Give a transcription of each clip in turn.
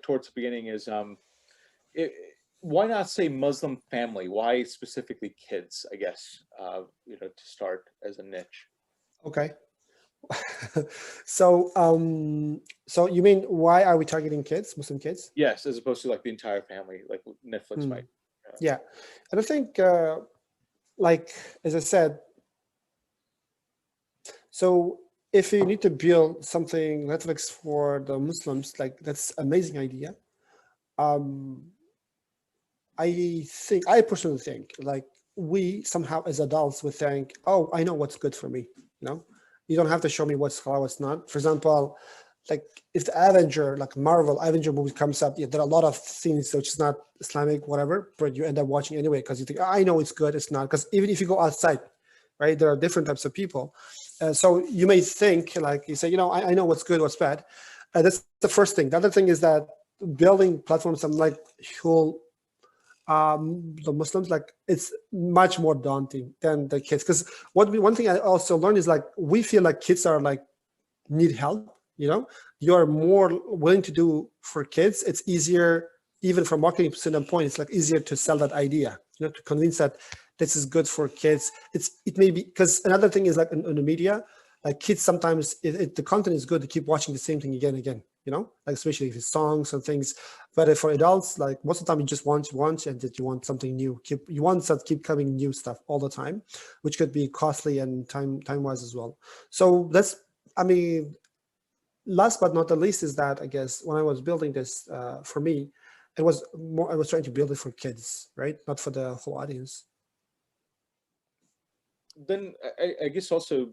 towards the beginning is it, why not say Muslim family? Why specifically kids? I guess to start as a niche. Okay. So so you mean why are we targeting kids, Muslim kids? Yes, as opposed to like the entire family, like Netflix might. Yeah, and I think like as I said, so if you need to build something Netflix for the Muslims, like that's amazing idea. I personally think like we somehow as adults would think, oh, I know what's good for me. You don't have to show me what's halal, what's not. For example, like if the Avenger, like Marvel Avenger movie comes up, yeah, there are a lot of scenes which is not Islamic, whatever, but you end up watching anyway because you think, I know it's good, it's not. Because even if you go outside, right, there are different types of people. So you may think, like you say, I know what's good, what's bad. That's the first thing. The other thing is that building platforms, I'm like, the Muslims, like it's much more daunting than the kids. Because one thing I also learned is like we feel like kids are like need help. You are more willing to do for kids. It's easier, even from marketing standpoint. It's like easier to sell that idea. To convince that this is good for kids. It may be because another thing is like in the media, like kids sometimes if the content is good, they keep watching the same thing again and again. Like especially if it's songs and things. But for adults, like most of the time you just watch and that you want something new. You want to keep coming new stuff all the time, which could be costly and time wise as well. So that's, last but not the least is that I guess when I was building this, for me, I was trying to build it for kids, right? Not for the whole audience. Then I guess also,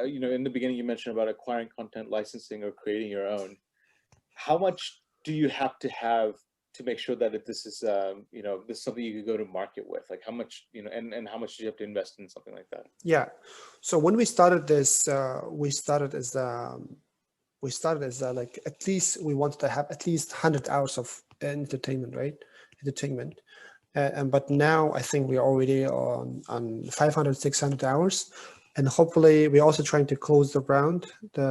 in the beginning you mentioned about acquiring content, licensing, or creating your own. How much do you have to make sure that this is this is something you could go to market with? Like how much, and how much do you have to invest in something like that? Yeah. So when we started this, we started as like at least we wanted to have at least 100 hours of entertainment, right? But now I think we're already on 500, 600 hours. And hopefully we're also trying to close the round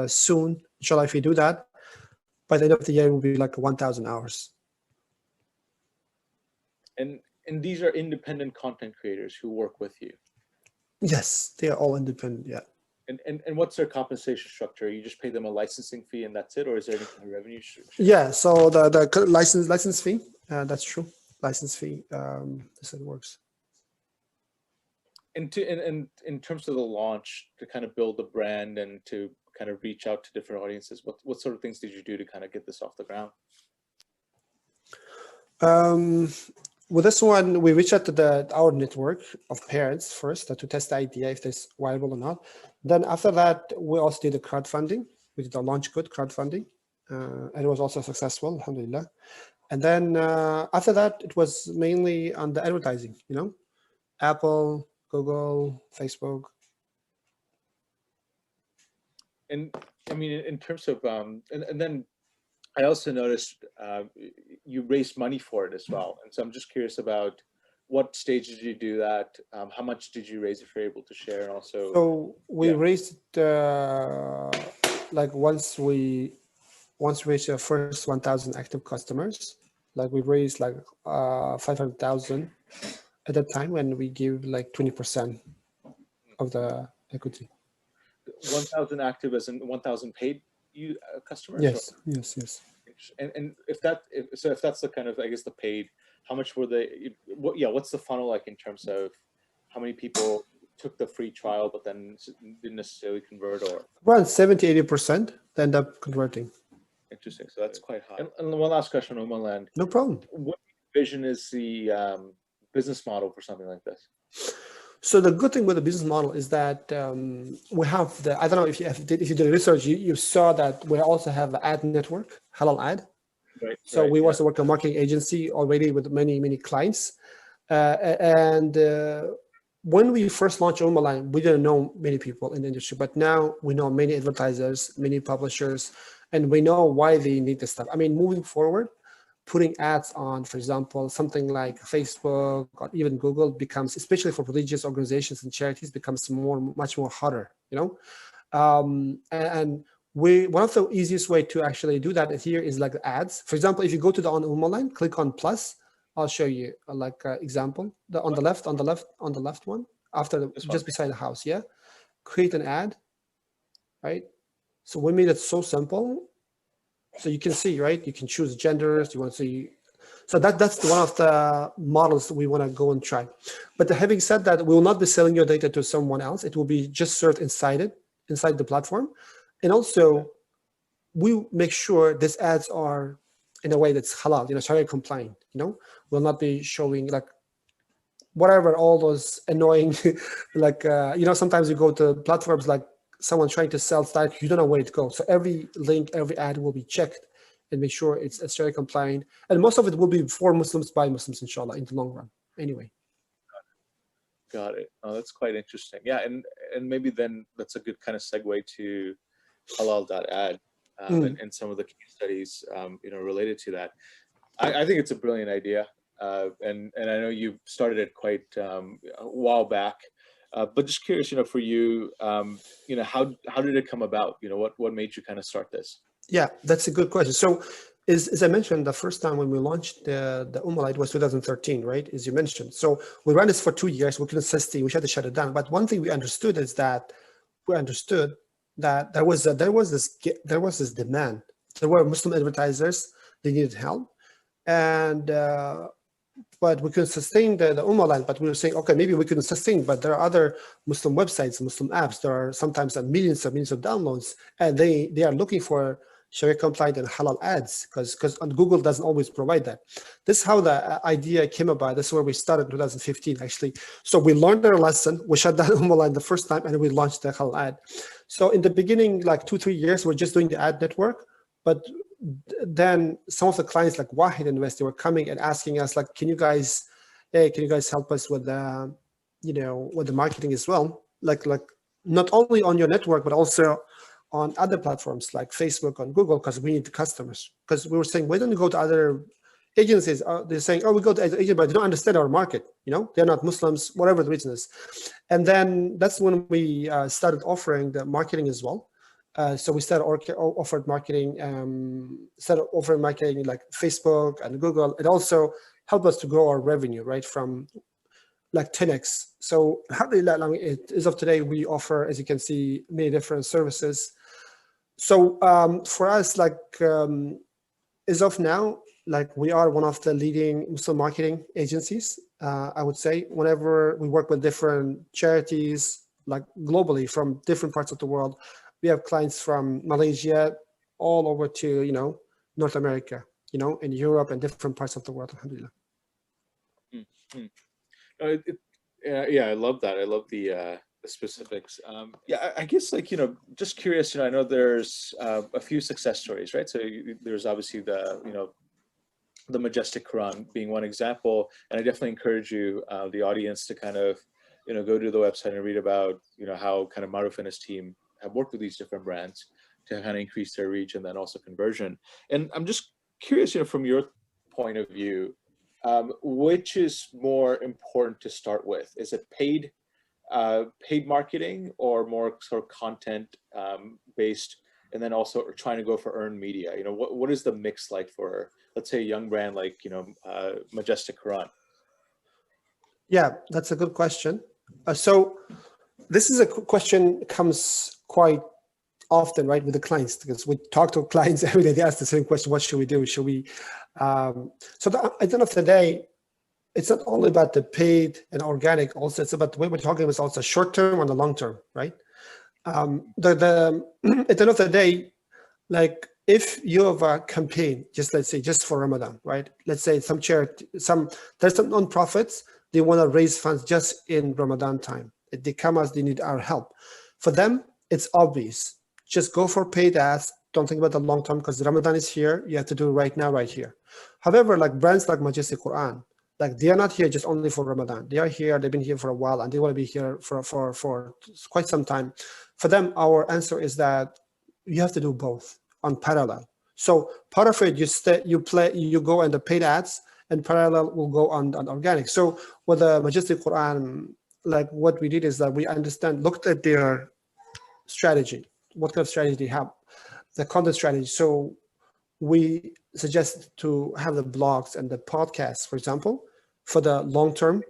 soon. Inshallah, if we do that, by the end of the year, it will be like 1,000 hours. And these are independent content creators who work with you? Yes, they are all independent, yeah. And what's their compensation structure? You just pay them a licensing fee and that's it? Or is there any kind of revenue stream? Yeah, so the license fee, that's true. License fee, that's how it works. And in terms of the launch, to kind of build the brand and to kind of reach out to different audiences, what sort of things did you do to kind of get this off the ground? With this one, we reached out to our network of parents first to test the idea if it's viable or not. Then after that, we also did a crowdfunding. We did a launch good crowdfunding, and it was also successful, alhamdulillah. And then after that, it was mainly on the advertising, Apple, Google, Facebook. And I mean, in terms of, and then I also noticed you raised money for it as well. And so I'm just curious about what stage did you do that? How much did you raise if you're able to share? And also, so we raised like once we reached our first 1,000 active customers, like we raised like 500,000 at that time when we give like 20% of the equity. 1,000 active as in 1,000 paid customers? Yes, or? Yes. And if that's the kind of, I guess, the paid, how much were they? What's the funnel like in terms of how many people took the free trial but then didn't necessarily convert? Or around 70-80% end up converting. Interesting. So that's quite high. And one last question on Ummaland. No problem. What vision is the business model for something like this? So the good thing with the business model is that we have I don't know if you did research, you saw that we also have the ad network, Halal.Ad. Right. So we also work a marketing agency already with many clients. And when we first launched Ummaland, we didn't know many people in the industry, but now we know many advertisers, many publishers, and we know why they need this stuff. I mean, moving forward, putting ads on, for example, something like Facebook or even Google becomes, especially for religious organizations and charities, becomes much more harder, And one of the easiest way to actually do that here is like ads. For example, if you go to the on Ummaland, click on plus. I'll show you like example. On the left one, after just beside the house. Yeah, create an ad, right? So we made it so simple. So you can see, right? You can choose genders. You want to see. So that's one of the models we want to go and try. But having said that, we will not be selling your data to someone else. It will be just served inside the platform. And also, we make sure these ads are in a way that's halal, Sharia compliant. We'll not be showing like whatever, all those annoying, like, sometimes you go to platforms like someone trying to sell stuff, you don't know where it goes. So every link, every ad will be checked and make sure it's Sharia compliant. And most of it will be for Muslims by Muslims, inshallah, in the long run. Anyway. Got it. Oh, that's quite interesting. Yeah, and maybe then that's a good kind of segue to Halal.Ad and some of the case studies related to that. I think it's a brilliant idea, and I know you started it quite a while back, but just curious, for you, how did it come about? What made you kind of start this? Yeah, that's a good question. So, as I mentioned, the first time when we launched the Ummaland was 2013, right? As you mentioned. So we ran this for 2 years. We couldn't sustain. We had to shut it down. But one thing we understood is that there was this demand. There were Muslim advertisers. They needed help, and but we couldn't sustain the Ummaland. But we were saying, okay, maybe we couldn't sustain. But there are other Muslim websites, Muslim apps. There are sometimes millions of downloads, and they are looking for Sharia compliant and halal ads because Google doesn't always provide that. This is how the idea came about. This is where we started in 2015, actually. So we learned our lesson. We shut down Ummaland the first time, and we launched the halal ad. So in the beginning, like 2-3 years, we're just doing the ad network. But then some of the clients like Wahid Invest, they were coming and asking us like, can you guys help us with the, with the marketing as well? Like not only on your network, but also on other platforms like Facebook, on Google, because we need the customers. Because we were saying, why don't you go to other agencies? They're saying, oh, we go to other agencies, but they don't understand our market. They're not Muslims, whatever the reason is. And then that's when we started offering the marketing as well. So we offered marketing like Facebook and Google. It also helped us to grow our revenue, right, from like 10x. So as of today, we offer, as you can see, many different services. So for us, like as of now, like we are one of the leading Muslim marketing agencies. I would say whenever we work with different charities, like globally from different parts of the world, we have clients from Malaysia all over to, North America, in Europe and different parts of the world, alhamdulillah. Yeah, I love that. I love the specifics. Yeah, I guess like, just curious, I know there's a few success stories, right? So there's obviously the Majestic Quran being one example. And I definitely encourage you, the audience, to kind of, go to the website and read about, how kind of Maruf and his team have worked with these different brands to kind of increase their reach and then also conversion. And I'm just curious, from your point of view, which is more important to start with? Is it paid marketing or more sort of content based, and then also trying to go for earned media? What is the mix like for, let's say, a young brand like Majestic Quran? Yeah, that's a good question. So this is a question comes quite often, right, with the clients, because we talk to clients every day. They ask the same question: what should we do? Should we? So at the end of the day, it's not only about the paid and organic. Also, it's about the way we're talking about also short term and the long term, right? At the end of the day, like if you have a campaign, let's say just for Ramadan, right? Let's say some charity, there's some non-profits, they want to raise funds just in Ramadan time. They come as they need our help. For them, it's obvious. Just go for paid ads. Don't think about the long term, because Ramadan is here. You have to do it right now, right here. However, like brands like Majestic Quran, like they are not here just only for Ramadan. They are here. They've been here for a while, and they want to be here for quite some time. For them, our answer is that you have to do both on parallel. So part of it, you go on the paid ads, and parallel will go on organic. So with the Majestic Quran, like what we did is that we looked at their strategy, what kind of strategy they have. the content strategy. So we suggest to have the blogs and the podcasts, for example, for the long term.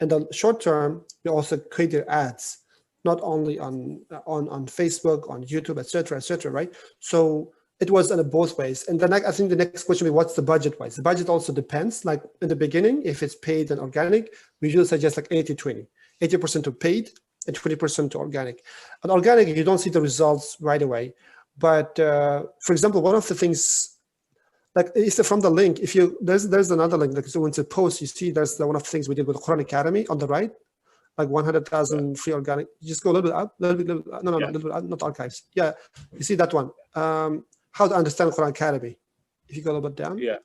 And the short term, we also create their ads, not only on Facebook, on YouTube, et cetera, right? So it was in both ways. And then I think the next question will be, what's the budget wise? The budget also depends. Like in the beginning, if it's paid and organic, we usually suggest like 80-20, 80% to paid and 20% to organic. And organic, you don't see the results right away. But for example, one of the things, like if from the link, if you, there's another link, like so when it's a post, you see there's one of the things we did with Quran Academy on the right, like 100,000 free organic. You just go a little bit up, no, a little bit up, not archives. Yeah, you see that one. How to understand Quran Academy. If you go a little bit down. Yeah.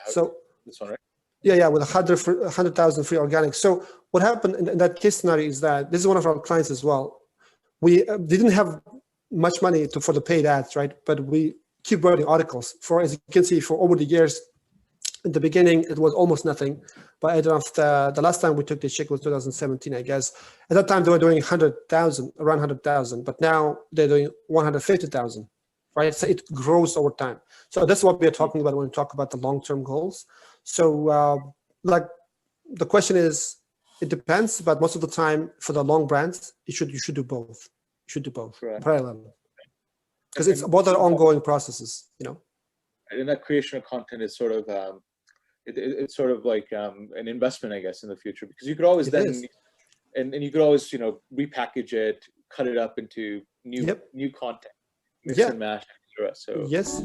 So this one, right? Yeah, with 100,000 free organic. So what happened in that case scenario is that this is one of our clients as well. We didn't have much money for the paid ads, right? But we keep writing articles. As you can see, for over the years, in the beginning, it was almost nothing. But at the last time we took the check was 2017, I guess. At that time, they were doing 100,000, around 100,000. But now they're doing 150,000, right? So it grows over time. So that's what we are talking about when we talk about the long-term goals. So like the question is, it depends, but most of the time for the long brands, you should do both. You should do both parallel. Because it's both are ongoing processes, you know. And that creation of content is sort of it's sort of like an investment, I guess, in the future, because you could always and you could always, you know, repackage it, cut it up into new content, mix and match, etc. So yes.